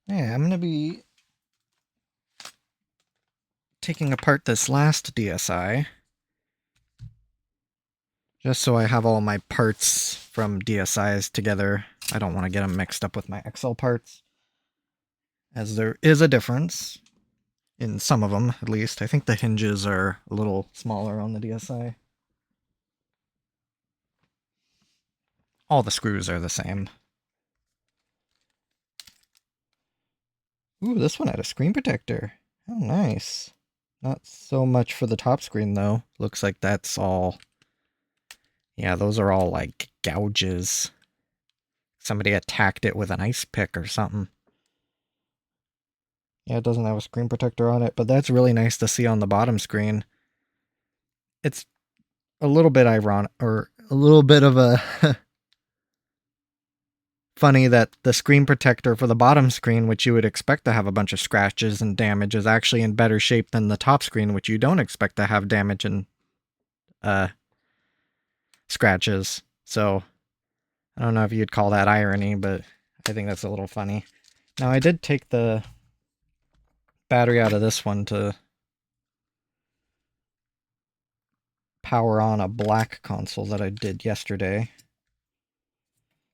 Yeah, I'm going to be taking apart this last DSI, just so I have all my parts from DSIs together. I don't want to get them mixed up with my XL parts, as there is a difference in some of them, at least. I think the hinges are a little smaller on the DSI. All the screws are the same. Ooh, this one had a screen protector. Oh, nice. Not so much for the top screen, though. Looks like that's all... Yeah, those are all, like, gouges. Somebody attacked it with an ice pick or something. Yeah, it doesn't have a screen protector on it, but that's really nice to see on the bottom screen. It's a little bit ironic, or a little bit of a... funny that the screen protector for the bottom screen, which you would expect to have a bunch of scratches and damage, is actually in better shape than the top screen, which you don't expect to have damage and scratches. So I don't know if you'd call that irony, but I think that's a little funny. Now, I did take the battery out of this one to power on a black console that I did yesterday.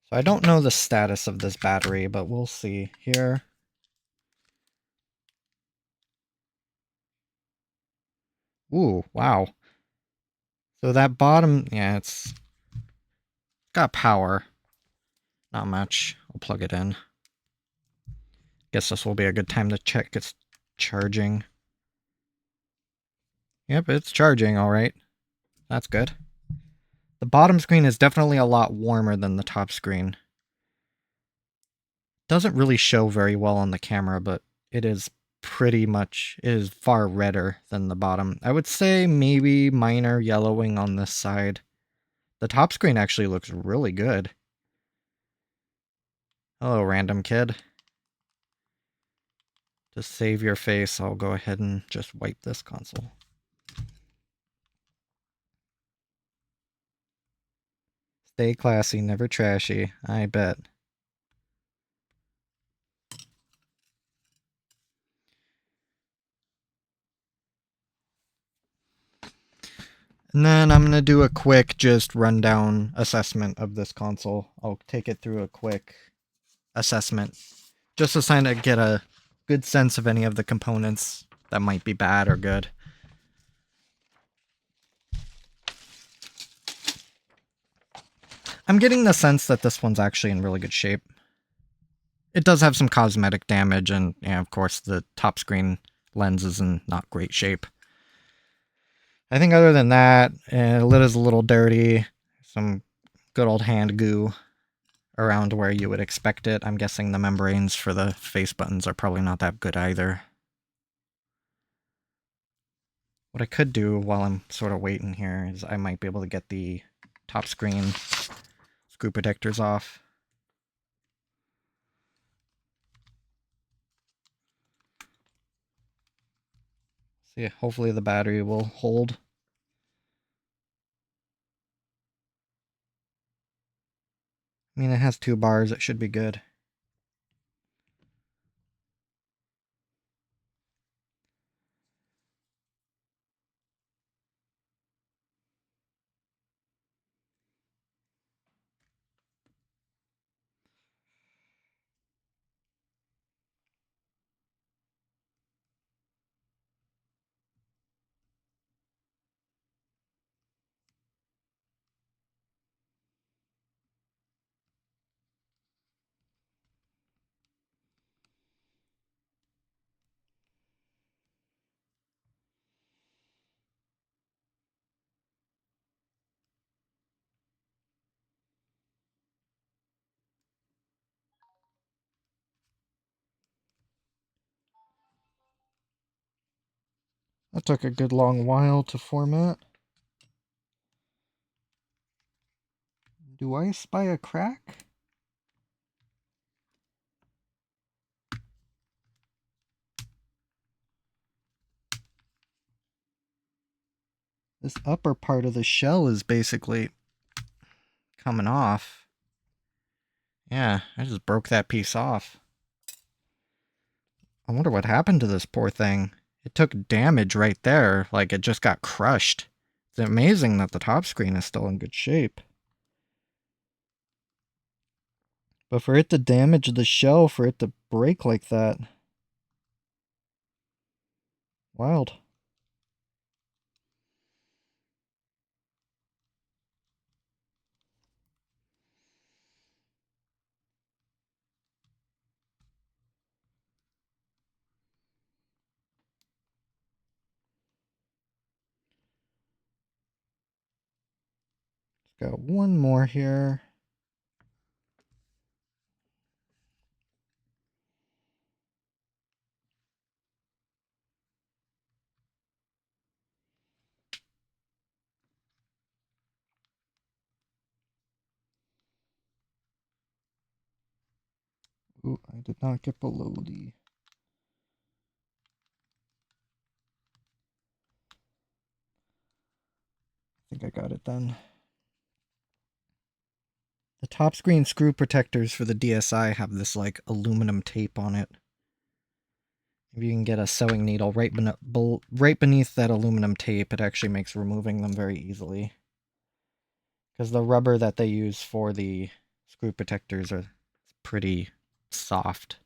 So I don't know the status of this battery, but we'll see here. Ooh, wow. So that bottom, yeah, it's got power. Not much. I'll plug it in. Guess this will be a good time to check it's charging. Yep, it's charging all right. That's good. The bottom screen is definitely a lot warmer than the top screen. Doesn't really show very well on the camera, but it is far redder than the bottom. I would say maybe minor yellowing on this side. The top screen actually looks really good. Hello, random kid. To save your face, I'll go ahead and just wipe this console. Stay classy, never trashy. I bet. And then I'm going to do a quick just rundown assessment of this console. I'll take it through a quick assessment just to kind of get a good sense of any of the components that might be bad or good. I'm getting the sense that this one's actually in really good shape. It does have some cosmetic damage, and yeah, of course the top screen lens is in not great shape. I think other than that, the lid is a little dirty. Some good old hand goo around where you would expect it. I'm guessing the membranes for the face buttons are probably not that good either. What I could do while I'm sort of waiting here is I might be able to get the top screen screw protectors off. See, hopefully the battery will hold. I mean, it has 2 bars, it should be good. That took a good long while to format. Do I spy a crack? This upper part of the shell is basically coming off. Yeah, I just broke that piece off. I wonder what happened to this poor thing. It took damage right there, like it just got crushed. It's amazing that the top screen is still in good shape. But for it to damage the shell, for it to break like that, wild. Got one more here. Ooh, I did not get below the... I think I got it then. The top screen screw protectors for the DSi have this like aluminum tape on it. If you can get a sewing needle right beneath that aluminum tape, it actually makes removing them very easily. Because the rubber that they use for the screw protectors are pretty soft.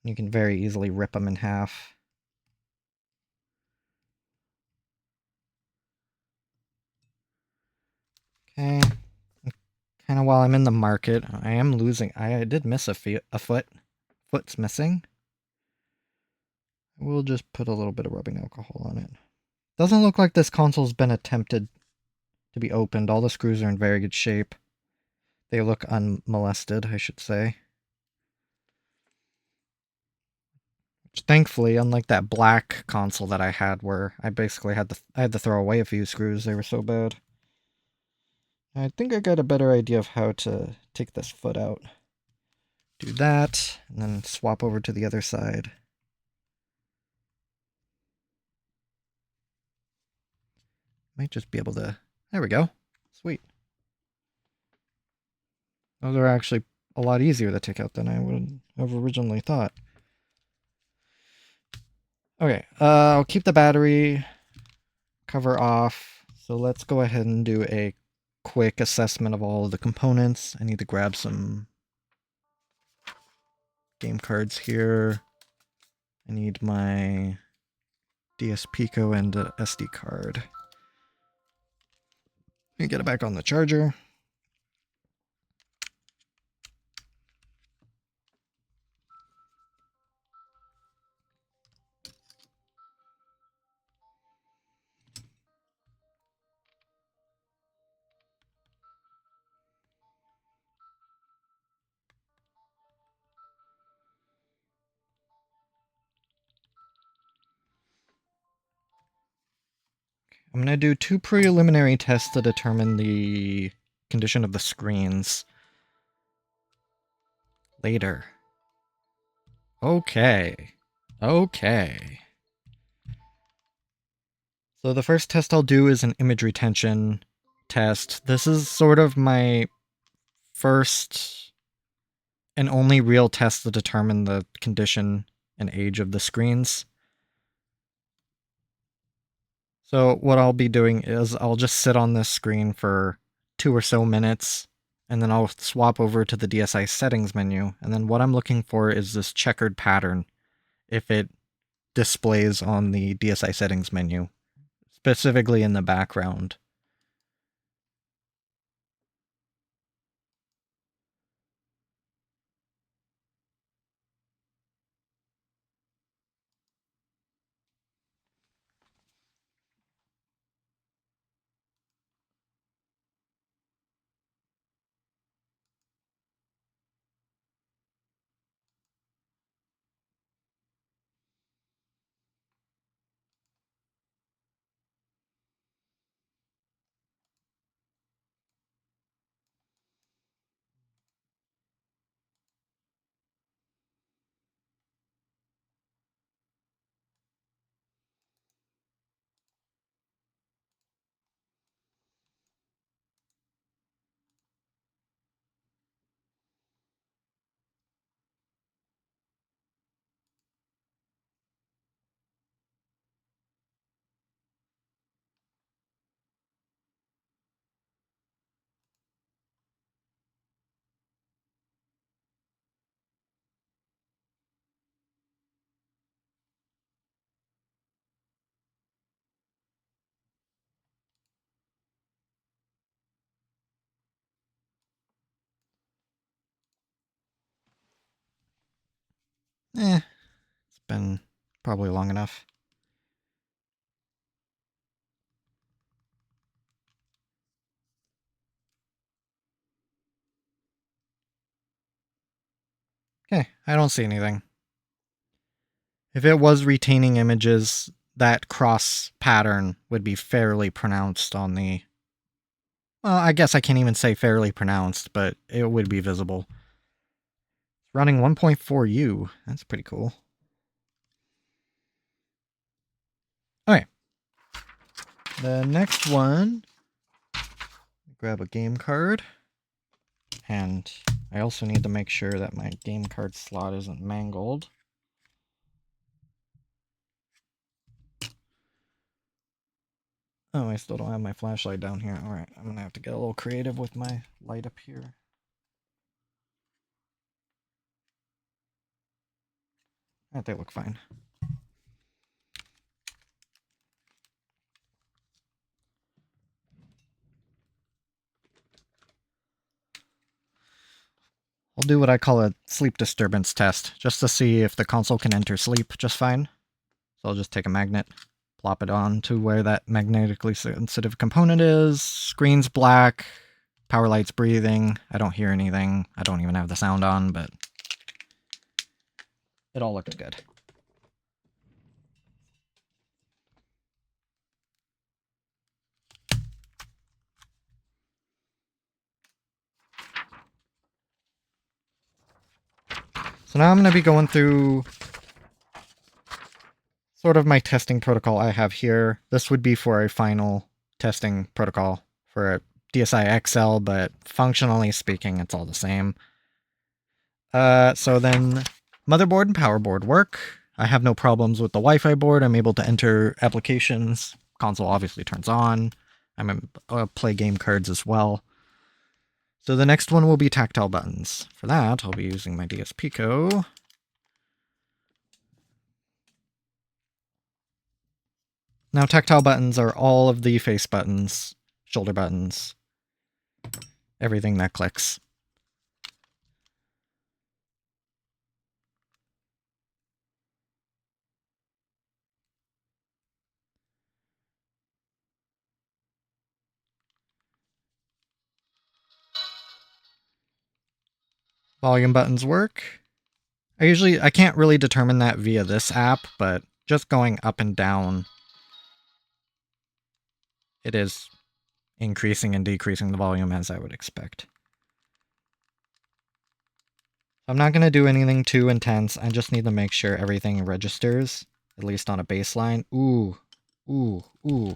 You can very easily rip them in half. Okay. Kind of while I'm in the market, I am losing. I did miss a foot. Foot's missing. We'll just put a little bit of rubbing alcohol on it. Doesn't look like this console's been attempted to be opened. All the screws are in very good shape. They look unmolested, I should say. Which, thankfully, unlike that black console that I had where I basically had to throw away a few screws, they were so bad. I think I got a better idea of how to take this foot out. Do that, and then swap over to the other side. Might just be able to... There we go. Sweet. Those are actually a lot easier to take out than I would have originally thought. Okay, I'll keep the battery cover off. So let's go ahead and do a quick assessment of all of the components. I need to grab some game cards here. I need my DS Pico and a SD card. Let me get it back on the charger. I'm going to do 2 preliminary tests to determine the condition of the screens. Later. Okay. Okay. So the first test I'll do is an image retention test. This is sort of my first and only real test to determine the condition and age of the screens. So what I'll be doing is I'll just sit on this screen for 2 or so minutes, and then I'll swap over to the DSi settings menu, and then what I'm looking for is this checkered pattern, if it displays on the DSi settings menu, specifically in the background. It's been probably long enough. Okay, I don't see anything. If it was retaining images, that cross pattern would be fairly pronounced on the... Well, I guess I can't even say fairly pronounced, but it would be visible. Running 1.4U. That's pretty cool. Okay. The next one, grab a game card. And I also need to make sure that my game card slot isn't mangled. Oh, I still don't have my flashlight down here. Alright, I'm gonna have to get a little creative with my light up here. They look fine. I'll do what I call a sleep disturbance test, just to see if the console can enter sleep just fine. So I'll just take a magnet, plop it on to where that magnetically sensitive component is. Screen's black, power light's breathing. I don't hear anything. I don't even have the sound on, but it all looked good. So now I'm going to be going through sort of my testing protocol I have here. This would be for a final testing protocol for a DSi XL, but functionally speaking, it's all the same. So then motherboard and power board work. I have no problems with the Wi-Fi board. I'm able to enter applications. Console obviously turns on. I'm able to play game cards as well. So the next one will be tactile buttons. For that, I'll be using my DS Pico. Now, tactile buttons are all of the face buttons, shoulder buttons, everything that clicks. Volume buttons work. I can't really determine that via this app, but just going up and down, it is increasing and decreasing the volume as I would expect. I'm not going to do anything too intense. I just need to make sure everything registers, at least on a baseline. Ooh, ooh, ooh.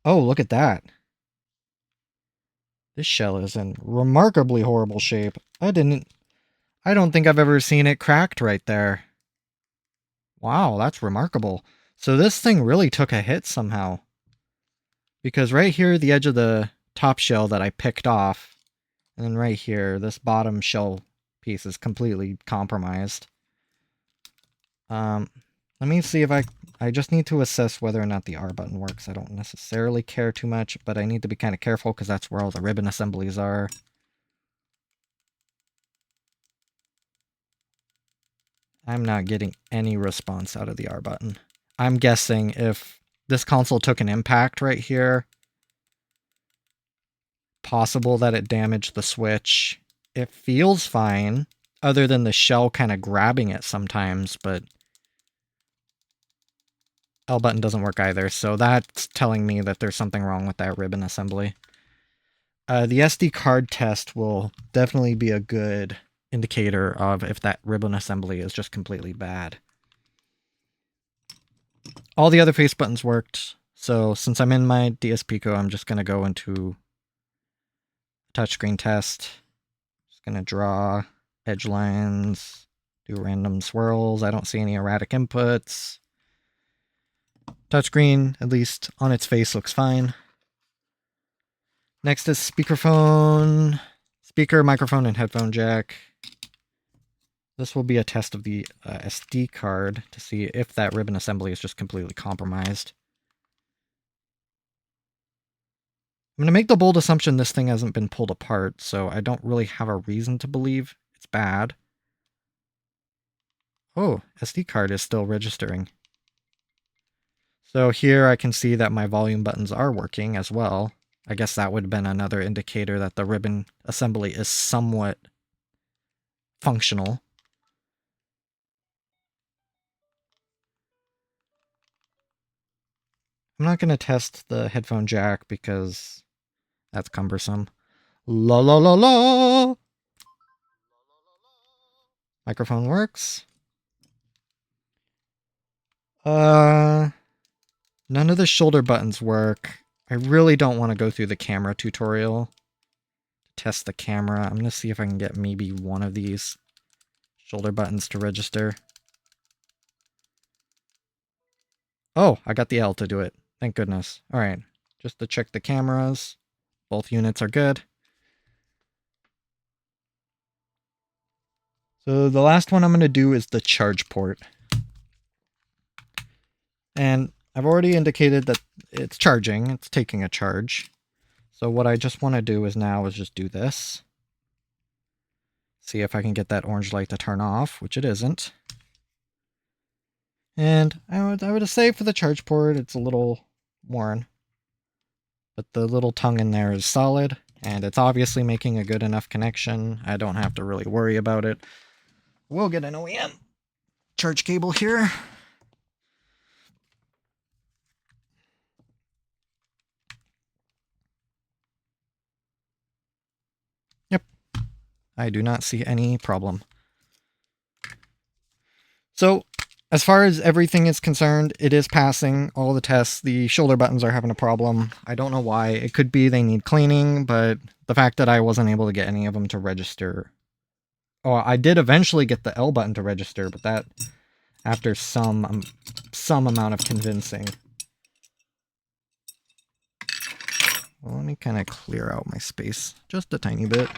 Oh, look at that. This shell is in remarkably horrible shape. I don't think I've ever seen it cracked right there. Wow, that's remarkable. So this thing really took a hit somehow. Because right here, the edge of the top shell that I picked off, and then right here, this bottom shell piece is completely compromised. Let me see if I just need to assess whether or not the R button works. I don't necessarily care too much, but I need to be kind of careful because that's where all the ribbon assemblies are. I'm not getting any response out of the R button. I'm guessing if this console took an impact right here, possible that it damaged the switch. It feels fine, other than the shell kind of grabbing it sometimes, but L button doesn't work either, so that's telling me that there's something wrong with that ribbon assembly. The SD card test will definitely be a good indicator of if that ribbon assembly is just completely bad. All the other face buttons worked, so since I'm in my DS Pico, I'm just going to go into touchscreen test. Just going to draw edge lines, do random swirls. I don't see any erratic inputs. Touchscreen, at least on its face, looks fine. Next is speakerphone, speaker, microphone, and headphone jack. This will be a test of the SD card to see if that ribbon assembly is just completely compromised. I'm going to make the bold assumption this thing hasn't been pulled apart, so I don't really have a reason to believe it's bad. Oh, SD card is still registering. So here I can see that my volume buttons are working as well. I guess that would have been another indicator that the ribbon assembly is somewhat functional. I'm not going to test the headphone jack because that's cumbersome. La la la la! Microphone works. None of the shoulder buttons work. I really don't want to go through the camera tutorial to test the camera. I'm going to see if I can get maybe one of these shoulder buttons to register. Oh, I got the L to do it. Thank goodness. All right, just to check the cameras. Both units are good. So the last one I'm going to do is the charge port. And I've already indicated that it's charging. It's taking a charge. So what I just want to do is just do this. See if I can get that orange light to turn off, which it isn't. And I would say for the charge port, it's a little worn. But the little tongue in there is solid, and it's obviously making a good enough connection. I don't have to really worry about it. We'll get an OEM charge cable here. Yep. I do not see any problem. So, as far as everything is concerned, it is passing all the tests. The shoulder buttons are having a problem. I don't know why. It could be they need cleaning, but the fact that I wasn't able to get any of them to register. Oh, I did eventually get the L button to register, but that after some amount of convincing. Well, let me kind of clear out my space just a tiny bit.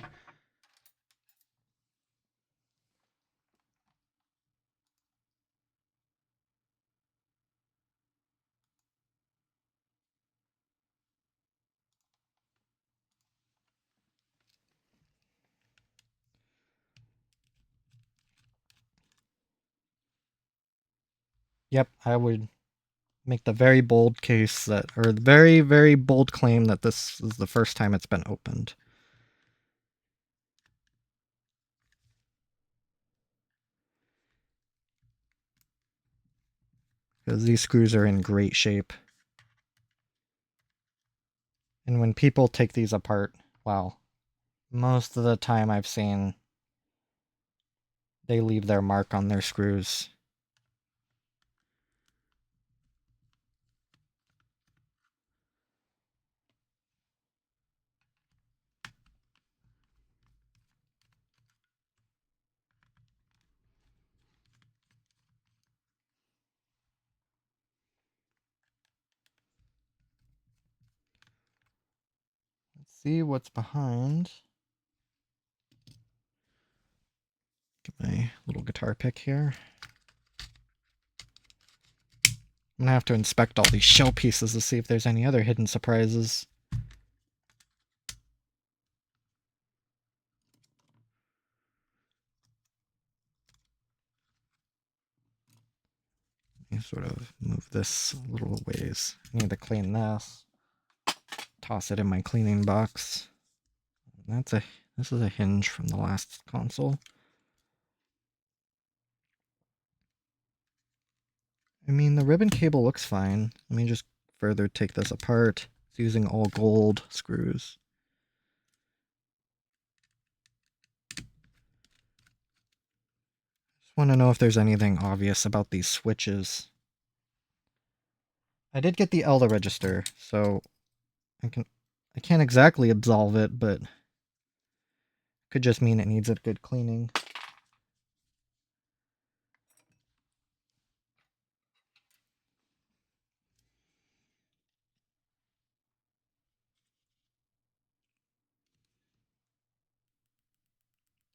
Yep, I would make the very bold case that, or the very, very bold claim that this is the first time it's been opened. Because these screws are in great shape. And when people take these apart, wow, most of the time I've seen they leave their mark on their screws. Let's see what's behind. Get my little guitar pick here. I'm gonna have to inspect all these shell pieces to see if there's any other hidden surprises. Let me sort of move this a little ways. I need to clean this. Toss it in my cleaning box. This is a hinge from the last console. I mean, the ribbon cable looks fine. Let me just further take this apart. It's using all gold screws. Just want to know if there's anything obvious about these switches. I did get the L to register, so I can't exactly absolve it, but could just mean it needs a good cleaning.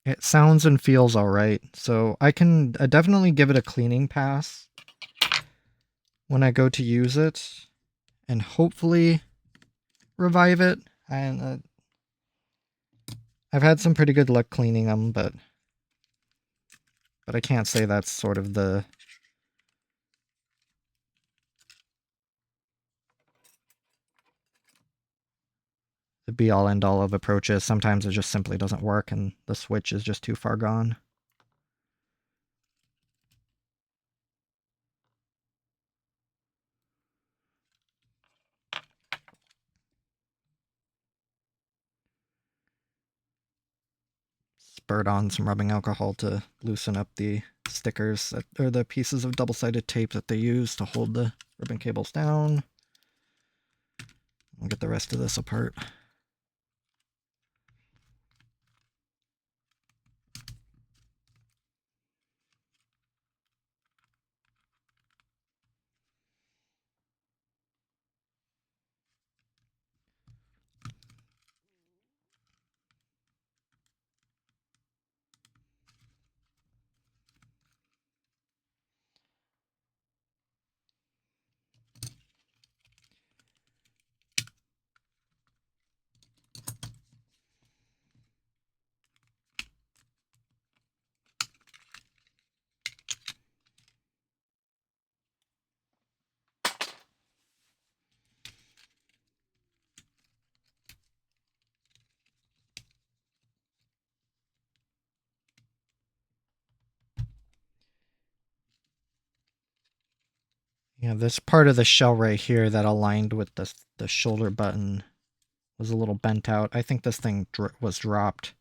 It sounds and feels alright, so I can definitely give it a cleaning pass when I go to use it, and hopefully revive it. And I've had some pretty good luck cleaning them, but but I can't say that's sort of the be-all end-all of approaches. Sometimes it just simply doesn't work and the switch is just too far gone. Spurred on some rubbing alcohol to loosen up the stickers or the pieces of double-sided tape that they use to hold the ribbon cables down. I'll get the rest of this apart. Yeah, this part of the shell right here that aligned with the shoulder button was a little bent out. I think this thing was dropped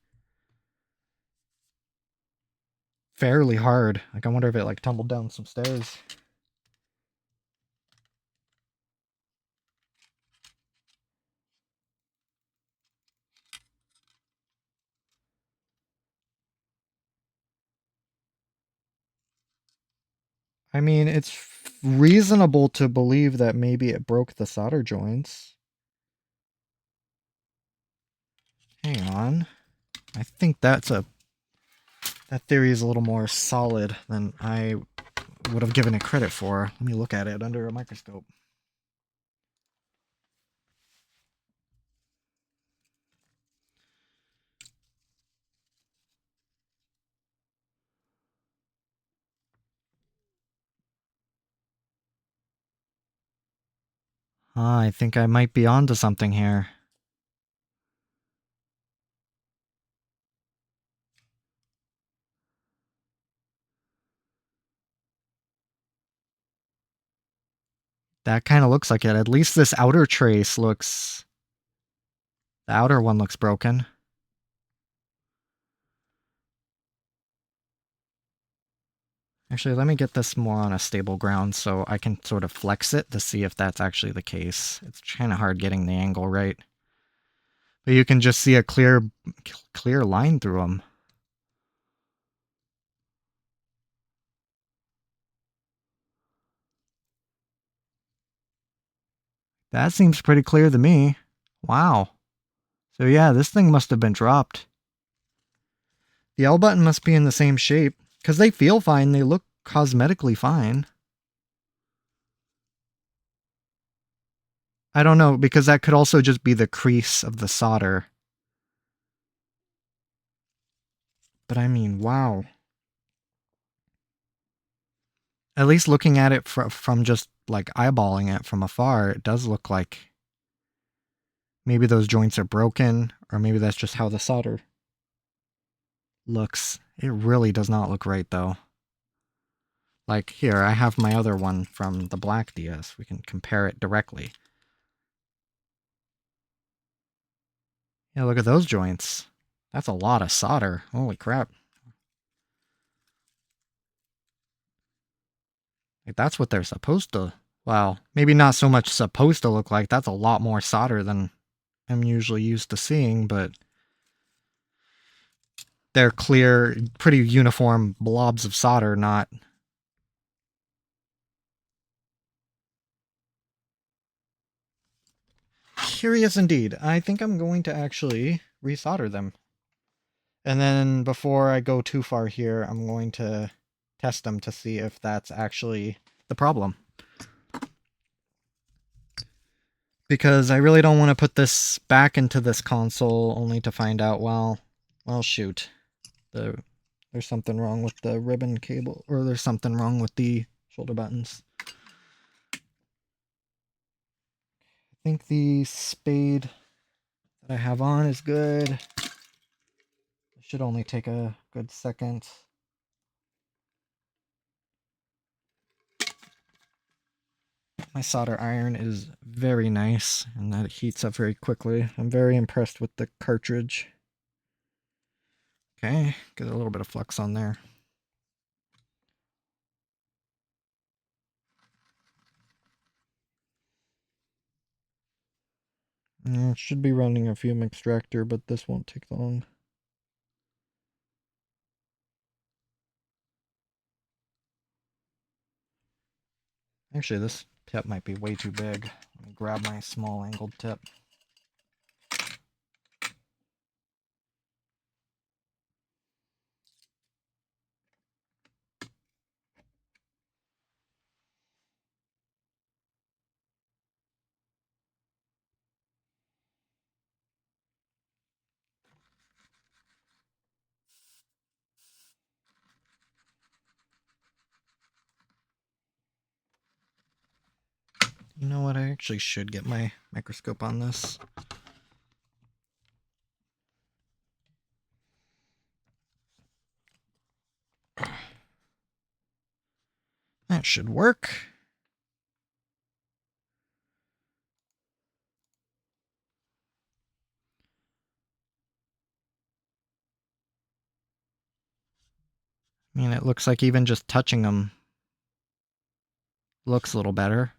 fairly hard. Like, I wonder if it like tumbled down some stairs. I mean, it's reasonable to believe that maybe it broke the solder joints. Hang on. I think that theory is a little more solid than I would have given it credit for. Let me look at it under a microscope. I think I might be onto something here. That kind of looks like it. At least this outer trace looks... The outer one looks broken. Actually, let me get this more on a stable ground so I can sort of flex it to see if that's actually the case. It's kind of hard getting the angle right. But you can just see a clear line through them. That seems pretty clear to me. Wow. So yeah, this thing must have been dropped. The L button must be in the same shape, because they feel fine, they look cosmetically fine. I don't know, because that could also just be the crease of the solder. But I mean, wow. At least looking at it from just like eyeballing it from afar, it does look like maybe those joints are broken, or maybe that's just how the solder looks. It really does not look right though. Like here, I have my other one from the black DS. We can compare it directly. Yeah, look at those joints. That's a lot of solder. Holy crap. Like, that's what they're supposed to... Well, maybe not so much supposed to look like. That's a lot more solder than I'm usually used to seeing, but... They're clear, pretty uniform blobs of solder, not... Curious indeed. I think I'm going to actually resolder them. And then before I go too far here, I'm going to test them to see if that's actually the problem. Because I really don't want to put this back into this console only to find out, well shoot. The there's something wrong with the ribbon cable, or there's something wrong with the shoulder buttons. I think the spade that I have on is good. It should only take a good second. My solder iron is very nice, and that heats up very quickly. I'm very impressed with the cartridge. Okay, get a little bit of flux on there. It should be running a fume extractor, but this won't take long. Actually, this tip might be way too big. Let me grab my small angled tip. You know what? I actually should get my microscope on this. That should work. I mean, it looks like even just touching them looks a little better.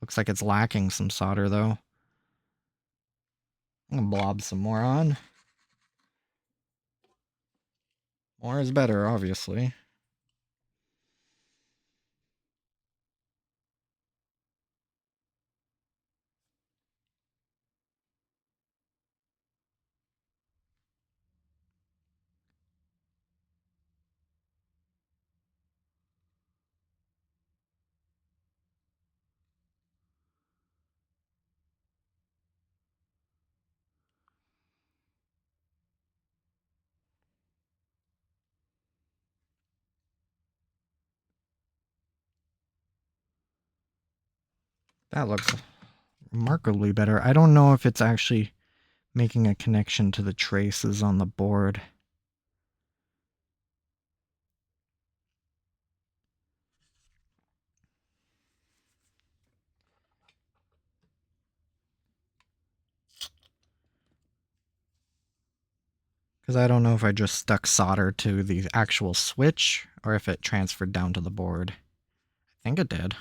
Looks like it's lacking some solder, though. I'm gonna blob some more on. More is better, obviously. That looks remarkably better. I don't know if it's actually making a connection to the traces on the board. Because I don't know if I just stuck solder to the actual switch or if it transferred down to the board. I think it did.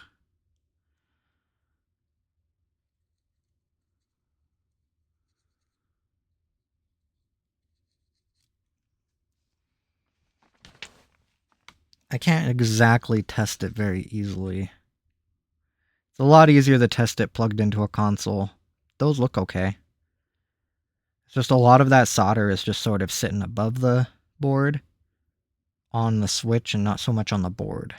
I can't exactly test it very easily. It's a lot easier to test it plugged into a console. Those look okay. It's just a lot of that solder is just sort of sitting above the board on the switch and not so much on the board.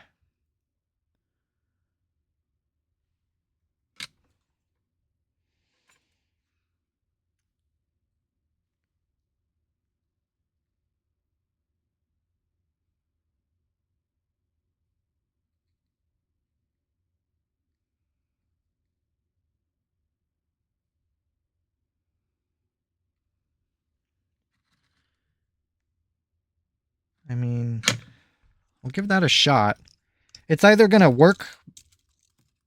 I mean, I'll give that a shot. It's either going to work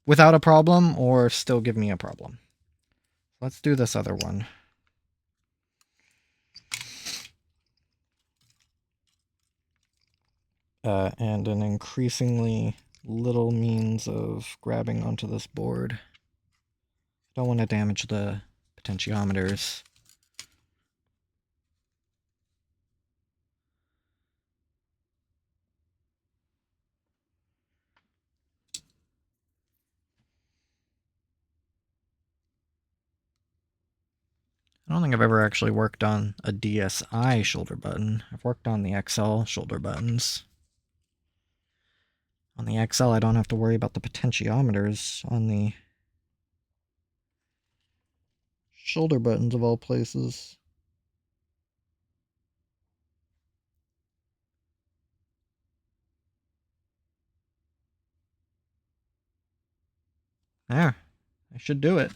without a problem or still give me a problem. Let's do this other one. And an increasingly little means of grabbing onto this board. Don't want to damage the potentiometers. I don't think I've ever actually worked on a DSi shoulder button. I've worked on the XL shoulder buttons. On the XL, I don't have to worry about the potentiometers. On the shoulder buttons, of all places. There. I should do it.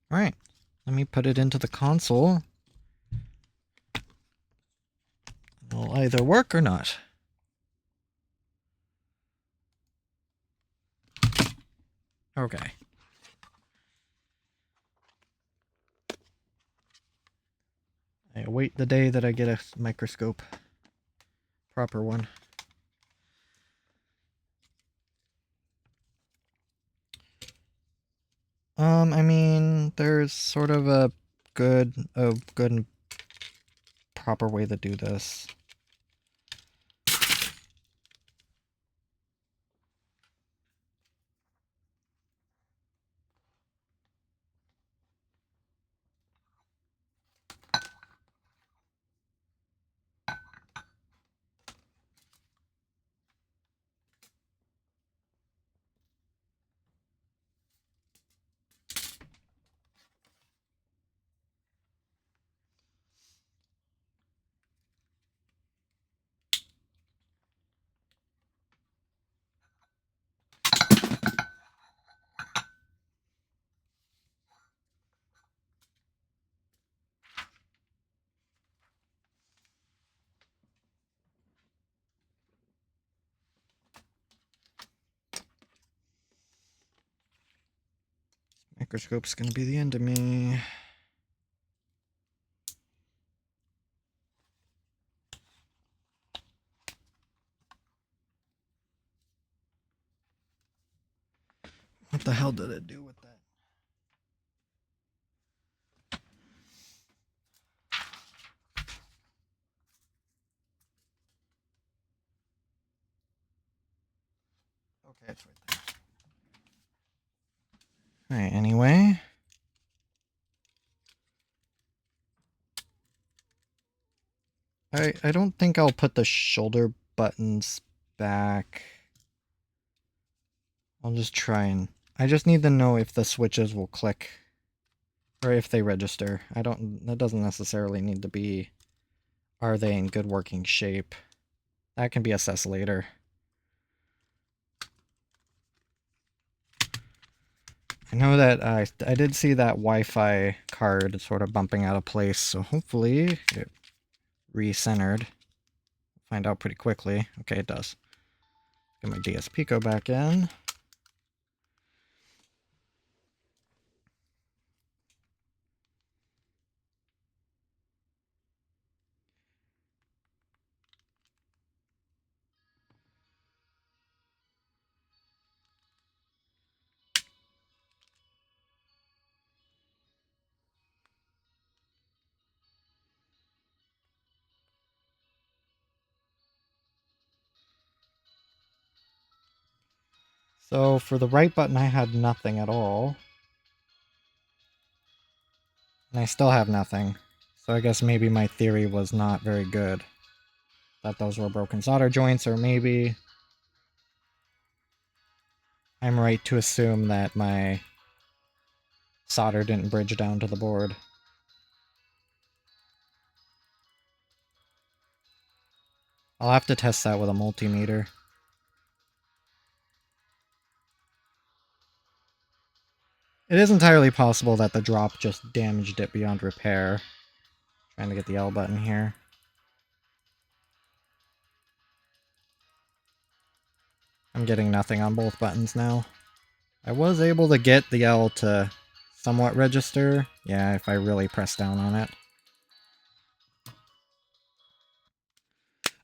Alright, let me put it into the console. It'll either work or not. Okay. I await the day that I get a microscope. Proper one. I mean, there's sort of a good and proper way to do this. Microscope's gonna be the end of me. What the hell did it do with that? Okay, it's right there. Alright, anyway. I don't think I'll put the shoulder buttons back. I'll just try and... I just need to know if the switches will click. Or if they register. That doesn't necessarily need to be... Are they in good working shape? That can be assessed later. I know that I did see that Wi-Fi card sort of bumping out of place, so hopefully it re-centered. Find out pretty quickly. Okay, it does. Get my DS Pico back in. So for the right button, I had nothing at all. And I still have nothing. So I guess maybe my theory was not very good. That those were broken solder joints, or maybe I'm right to assume that my solder didn't bridge down to the board. I'll have to test that with a multimeter. It is entirely possible that the drop just damaged it beyond repair. Trying to get the L button here. I'm getting nothing on both buttons now. I was able to get the L to somewhat register. Yeah, if I really press down on it.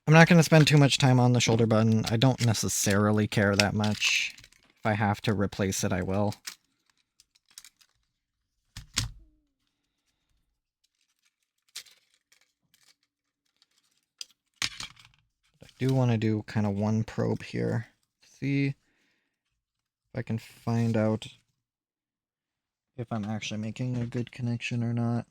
I'm not going to spend too much time on the shoulder button. I don't necessarily care that much. If I have to replace it, I will. I do want to do kind of one probe here. See If I can find out if I'm actually making a good connection or not.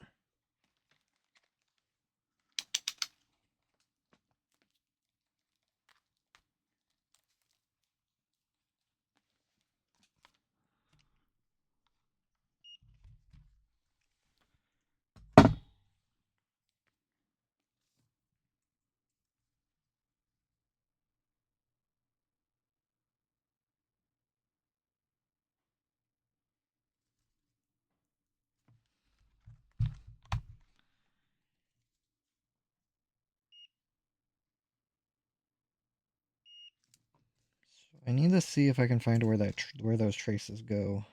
I need to see if I can find where where those traces go.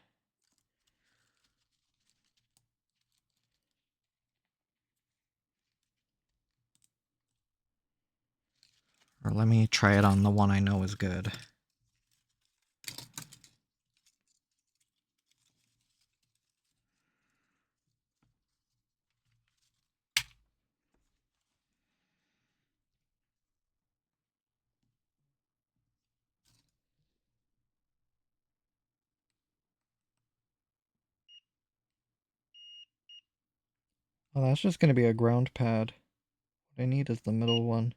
Or let me try it on the one I know is good. Oh, that's just going to be a ground pad. What I need is the middle one.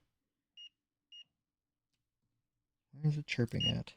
Where is it chirping at?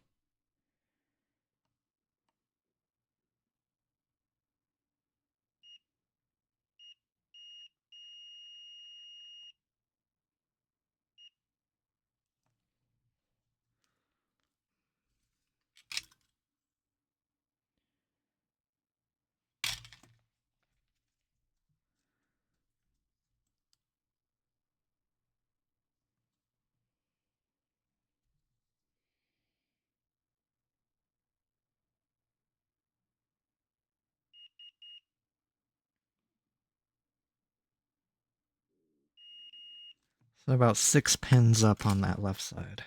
So about 6 pins up on that left side.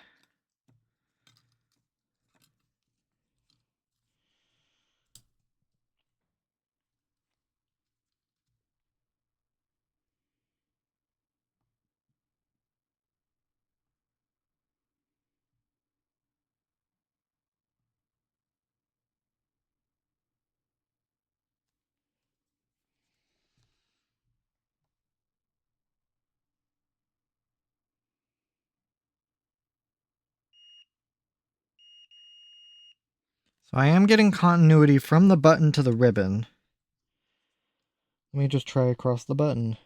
So I am getting continuity from the button to the ribbon. Let me just try across the button.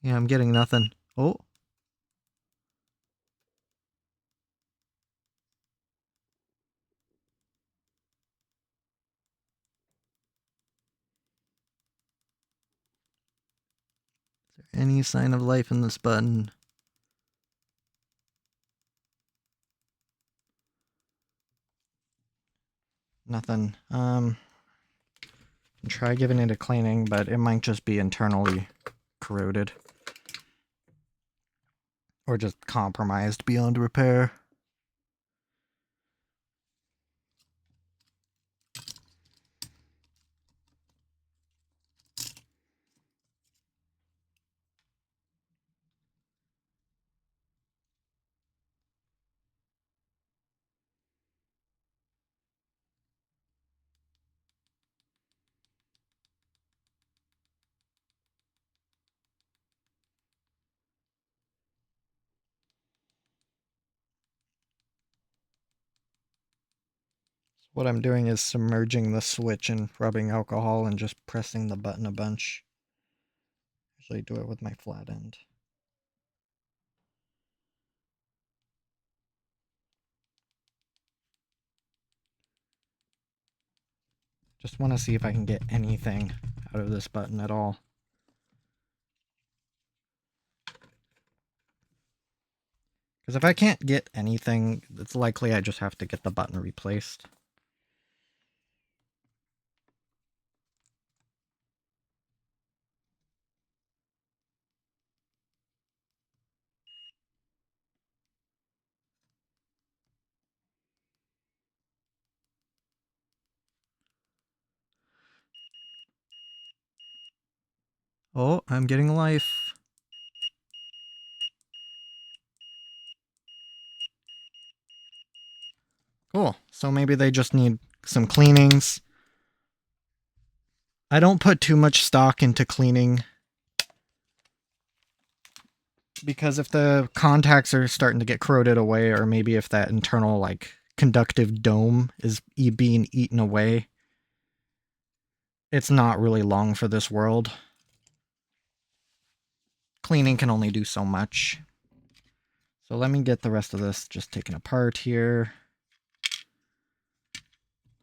Yeah, I'm getting nothing. Oh. Is there any sign of life in this button? Nothing. Try giving it a cleaning, but it might just be internally corroded. Or just compromised beyond repair. What I'm doing is submerging the switch and rubbing alcohol and just pressing the button a bunch. Usually do it with my flat end. Just want to see if I can get anything out of this button at all. Because if I can't get anything, it's likely I just have to get the button replaced. Oh, I'm getting life. Cool. So maybe they just need some cleanings. I don't put too much stock into cleaning, because if the contacts are starting to get corroded away, or maybe if that internal like conductive dome is being eaten away, it's not really long for this world. Cleaning can only do so much. So let me get the rest of this just taken apart here.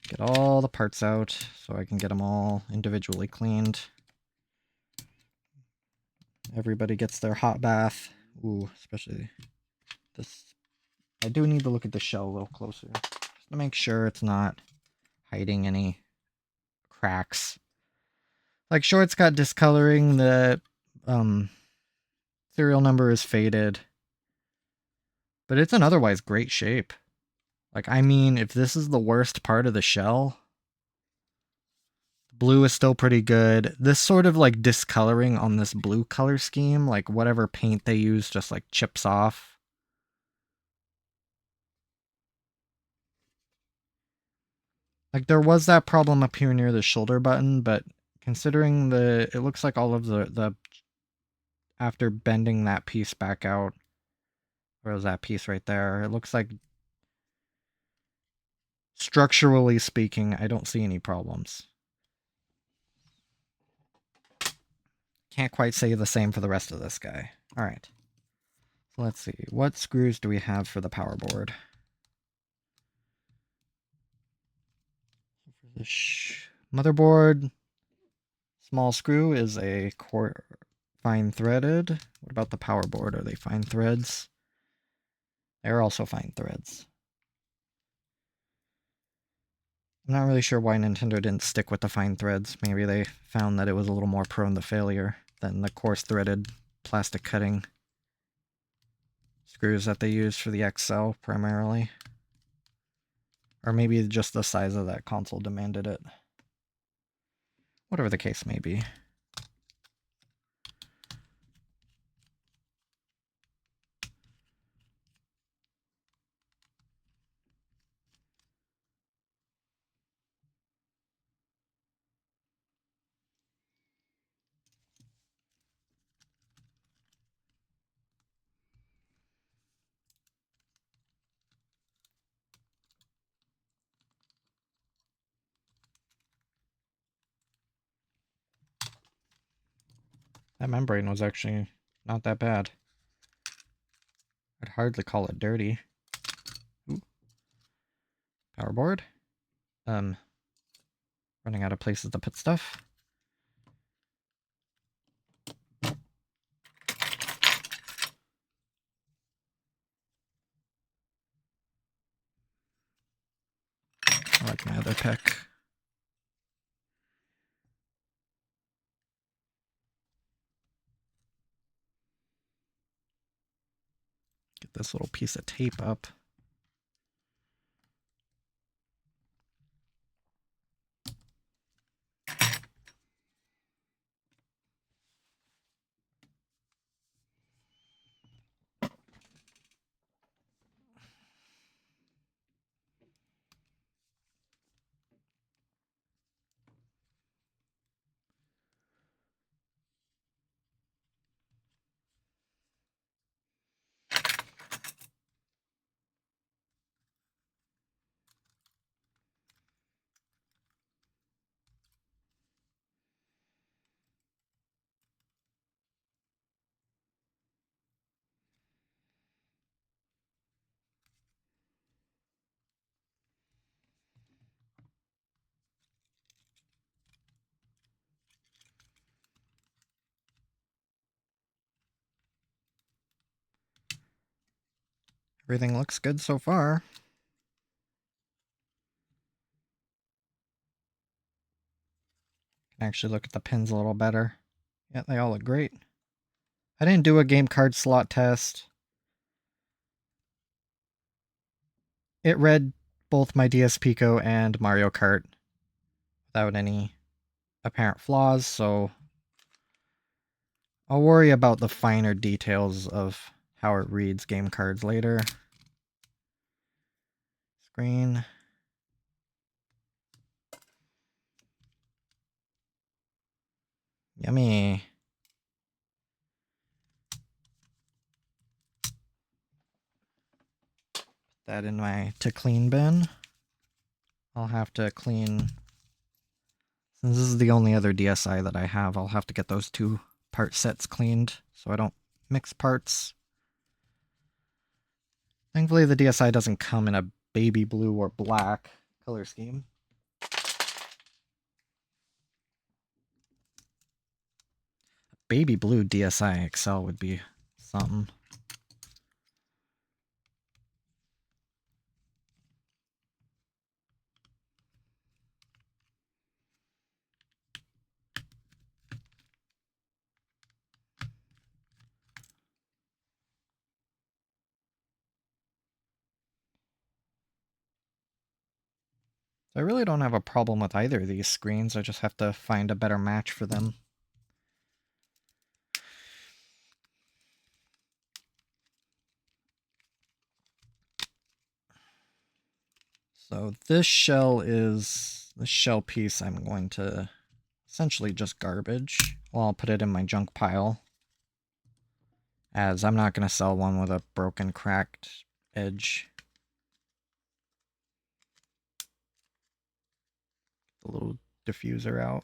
Get all the parts out so I can get them all individually cleaned. Everybody gets their hot bath. Ooh, especially this. I do need to look at the shell a little closer, just to make sure it's not hiding any cracks. Like, sure, it's got discoloring, the serial number is faded, but it's in otherwise great shape. Like, I mean, if this is the worst part of the shell, blue is still pretty good. This sort of like discoloring on this blue color scheme, like whatever paint they use just like chips off. Like, there was that problem up here near the shoulder button, but considering it looks like all of the after bending that piece back out, where was that piece right there? It looks like, structurally speaking, I don't see any problems. Can't quite say the same for the rest of this guy. All right. So let's see. What screws do we have for the power board? For the motherboard, small screw is a fine threaded. What about the power board? Are they fine threads? They're also fine threads. I'm not really sure why Nintendo didn't stick with the fine threads. Maybe they found that it was a little more prone to failure than the coarse threaded plastic cutting screws that they use for the XL primarily. Or maybe just the size of that console demanded it. Whatever the case may be. That membrane was actually not that bad. I'd hardly call it dirty. Ooh. Power board. Running out of places to put stuff. I like my other pick. Get this little piece of tape up. Everything looks good so far. Can actually look at the pins a little better. Yeah, they all look great. I didn't do a game card slot test. It read both my DS Pico and Mario Kart without any apparent flaws, so I'll worry about the finer details of how it reads game cards later. Screen. Yummy. Put that in my to clean bin. I'll have to clean, since this is the only other DSi that I have, I'll have to get those 2 part sets cleaned so I don't mix parts. Thankfully the DSi doesn't come in a baby blue or black color scheme. Baby blue DSi XL would be something. I really don't have a problem with either of these screens, I just have to find a better match for them. So this shell piece I'm going to essentially just garbage. Well, I'll put it in my junk pile, as I'm not going to sell one with a broken, cracked edge. The little diffuser out.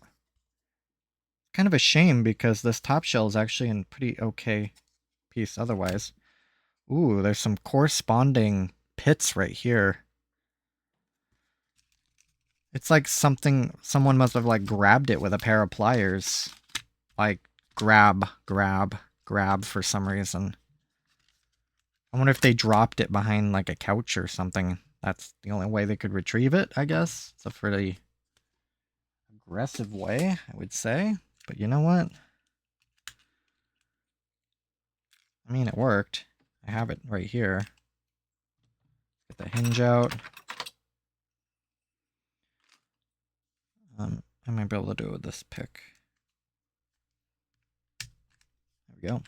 Kind of a shame because this top shell is actually in pretty okay piece otherwise. Ooh, there's some corresponding pits right here. It's like someone must have like grabbed it with a pair of pliers. Like grab for some reason. I wonder if they dropped it behind like a couch or something. That's the only way they could retrieve it, I guess. It's a pretty aggressive way, I would say. But you know what? I mean, it worked. I have it right here. Get the hinge out. I might be able to do it with this pick. There we go.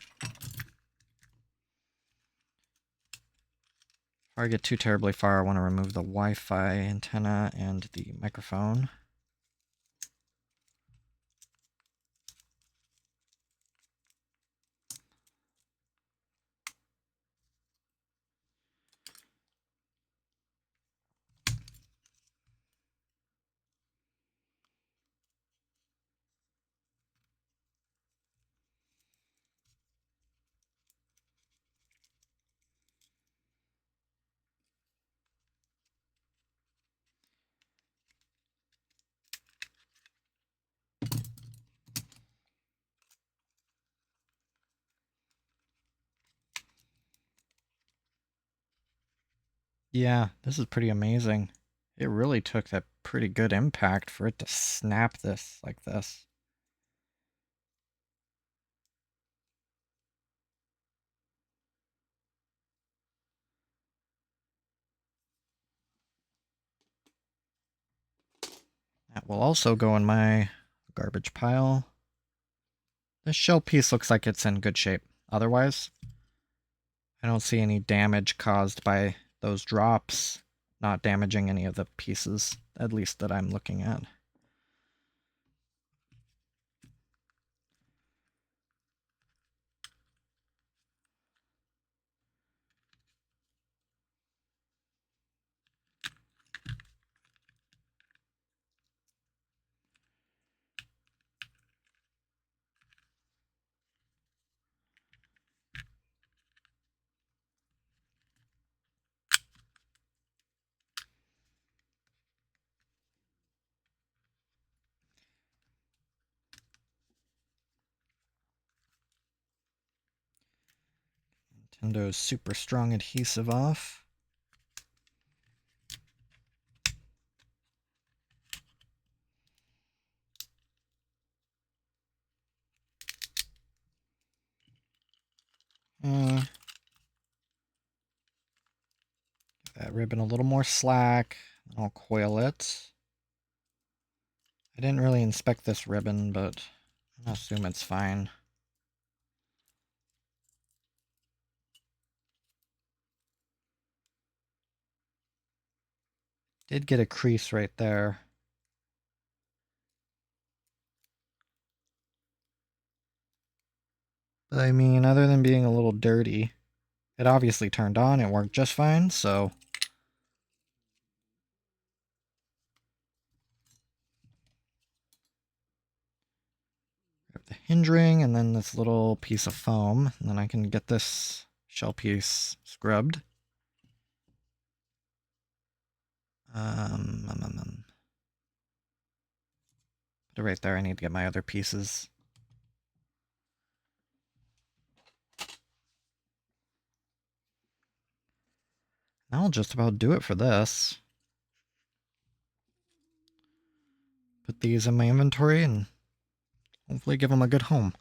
Before I get too terribly far, I want to remove the Wi-Fi antenna and the microphone. Yeah, this is pretty amazing. It really took that pretty good impact for it to snap this like this. That will also go in my garbage pile. This shell piece looks like it's in good shape. Otherwise, I don't see any damage caused by those drops not damaging any of the pieces, at least that I'm looking at. Nintendo's super strong adhesive off. Give that ribbon a little more slack. I'll coil it. I didn't really inspect this ribbon, but I assume it's fine. Did get a crease right there. But I mean, other than being a little dirty, it obviously turned on. It worked just fine, so... grab the hinge ring and then this little piece of foam, and then I can get this shell piece scrubbed. Put it right there. I need to get my other pieces. That'll just about do it for this. Put these in my inventory and hopefully give them a good home.